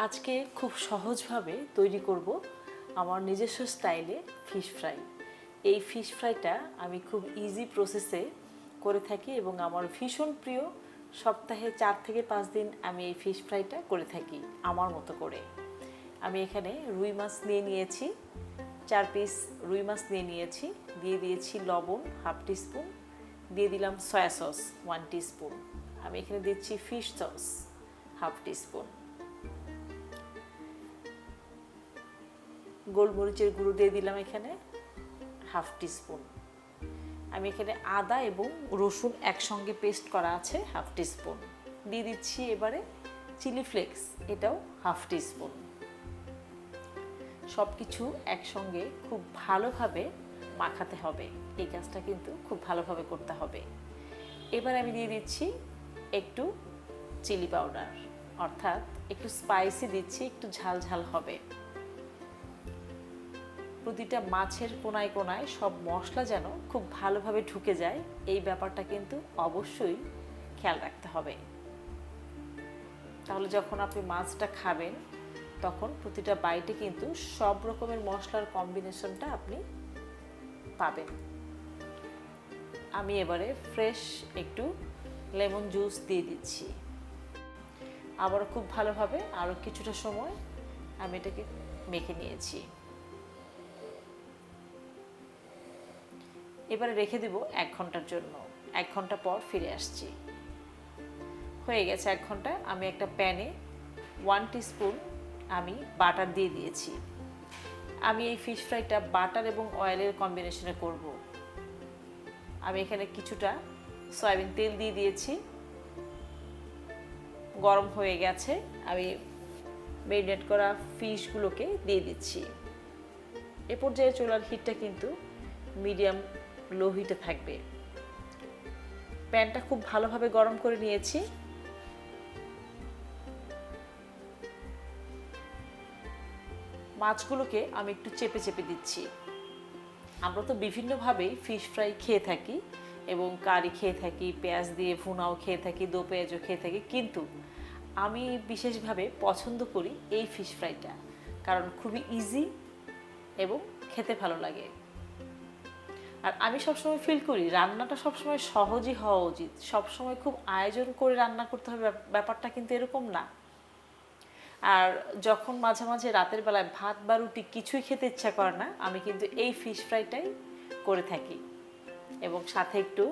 আজকে খুব সহজভাবে তৈরি করব আমার নিজস্ব স্টাইলে ফিশ ফ্রাই। এই ফিশ ফ্রাইটা আমি খুব ইজি প্রসেসে করে থাকি এবং আমার ভীষণ প্রিয়। সপ্তাহে 4 থেকে 5 দিন আমি এই ফিশ ফ্রাইটা করে থাকি আমার মতো করে। আমি এখানে রুই মাছ নিয়ে নিয়েছি, 4 পিস রুই মাছ নিয়ে নিয়েছি, দিয়ে দিয়েছি লবণ হাফ টিস্পুন, দিয়ে দিলাম সয়া সস 1 টিস্পুন, আমি এখানে দিচ্ছি ফিশ সস হাফ টিস্পুন, গোলমরিচের গুঁড়ো দিয়ে দিলাম এখানে হাফ টিস্পুন, আমি এখানে আদা এবং রসুন একসঙ্গে পেস্ট করা আছে হাফ টিস্পুন, দিয়ে দিচ্ছি এবারে চিলি ফ্লেক্স, এটাও হাফ টিস্পুন। সব কিছু একসঙ্গে খুব ভালোভাবে মাখাতে হবে, এই কাজটা কিন্তু খুব ভালোভাবে করতে হবে। এবার আমি দিয়ে দিচ্ছি একটু চিলি পাউডার, অর্থাৎ একটু স্পাইসি দিচ্ছি, একটু ঝাল ঝাল হবে। প্রতিটা মাছের কোনায় কোনায় সব মশলা যেন খুব ভালোভাবে ঢুকে যায়, এই ব্যাপারটা কিন্তু অবশ্যই খেয়াল রাখতে হবে। তাহলে যখন আপনি মাছটা খাবেন তখন প্রতিটা বাইটে কিন্তু সব রকমের মশলার কম্বিনেশনটা আপনি পাবেন। আমি এবারে ফ্রেশ একটু লেমন জুস দিয়ে দিচ্ছি, আবারও খুব ভালোভাবে আরও কিছুটা সময় আমি এটাকে মেখে নিয়েছি। এবারে রেখে দিব 1 ঘন্টার জন্য। 1 ঘন্টা পর ফিরে আসছি। হয়ে গেছে 1 ঘন্টা। আমি একটা প্যানে 1 টিস্পুন আমি বাটার দিয়ে দিয়েছি। আমি এই ফিশ ফ্রাইটা বাটার এবং অয়েলের কম্বিনেশনে করব। আমি এখানে কিছুটা সয়াবিন তেল দিয়ে দিয়েছি, গরম হয়ে গেছে। আমি ম্যারিনেট করা ফিশগুলোকে দিয়ে দিচ্ছি। এ পর্যায়ে চুলার হিটটা কিন্তু মিডিয়াম লো হিটে থাকবে। প্যানটা খুব ভালোভাবে গরম করে নিয়েছি। মাছগুলোকে আমি একটু চেপে চেপে দিচ্ছি। আমরা তো বিভিন্নভাবেই ফিশ ফ্রাই খেয়ে থাকি এবং কারি খেয়ে থাকি, পেঁয়াজ দিয়ে ভুনাও খেয়ে থাকি, দো পেঁয়াজও খেয়ে থাকি, কিন্তু আমি বিশেষভাবে পছন্দ করি এই ফিশ ফ্রাইটা, কারণ খুবই ইজি এবং খেতে ভালো লাগে। আর আমি সবসময় ফিল করি রান্নাটা সবসময় সহজই হওয়া উচিত, সবসময় খুব আয়োজন করে রান্না করতে হবে, ব্যাপারটা কিন্তু এরকম না। আর যখন মাঝে মাঝে রাতের বেলায় ভাত বা রুটি কিছুই খেতে ইচ্ছা করে না, আমি কিন্তু এই ফিশ ফ্রাইটাই করে থাকি এবং সাথে একটু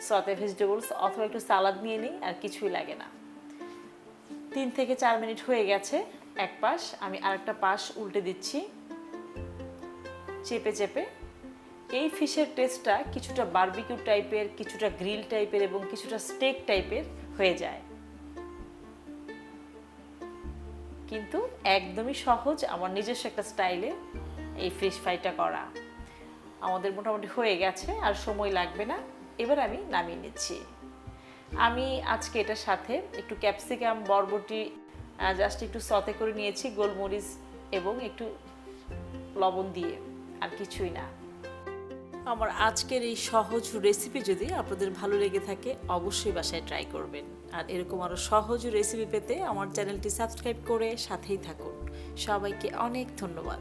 সতে ভেজিটেবলস অথবা একটু সালাদ নিয়ে নিই, আর কিছুই লাগে না। 3 থেকে 4 মিনিট হয়ে গেছে। এক পাশ, আমি আরেকটা পাশ উল্টে দিচ্ছি চেপে চেপে। এই ফিশের টেস্টটা কিছুটা বারবিকিউ টাইপের, কিছুটা গ্রিল টাইপের এবং কিছুটা স্টেক টাইপের হয়ে যায়, কিন্তু একদমই সহজ আমার নিজস্ব একটা স্টাইলে এই ফিশ ফ্রাইটা করা। আমাদের মোটামুটি হয়ে গেছে, আর সময় লাগবে না। এবার আমি নামিয়ে নিচ্ছি। আমি আজকে এটার সাথে একটু ক্যাপসিকাম, বরবটি জাস্ট একটু সতে করে নিয়েছি গোলমরিচ এবং একটু লবণ দিয়ে, আর কিছুই না। আমার আজকের এই সহজ রেসিপি যদি আপনাদের ভালো লেগে থাকে অবশ্যই বাসায় ট্রাই করবেন। আর এরকম আরও সহজ রেসিপি পেতে আমার চ্যানেলটি সাবস্ক্রাইব করে সাথেই থাকুন। সবাইকে অনেক ধন্যবাদ।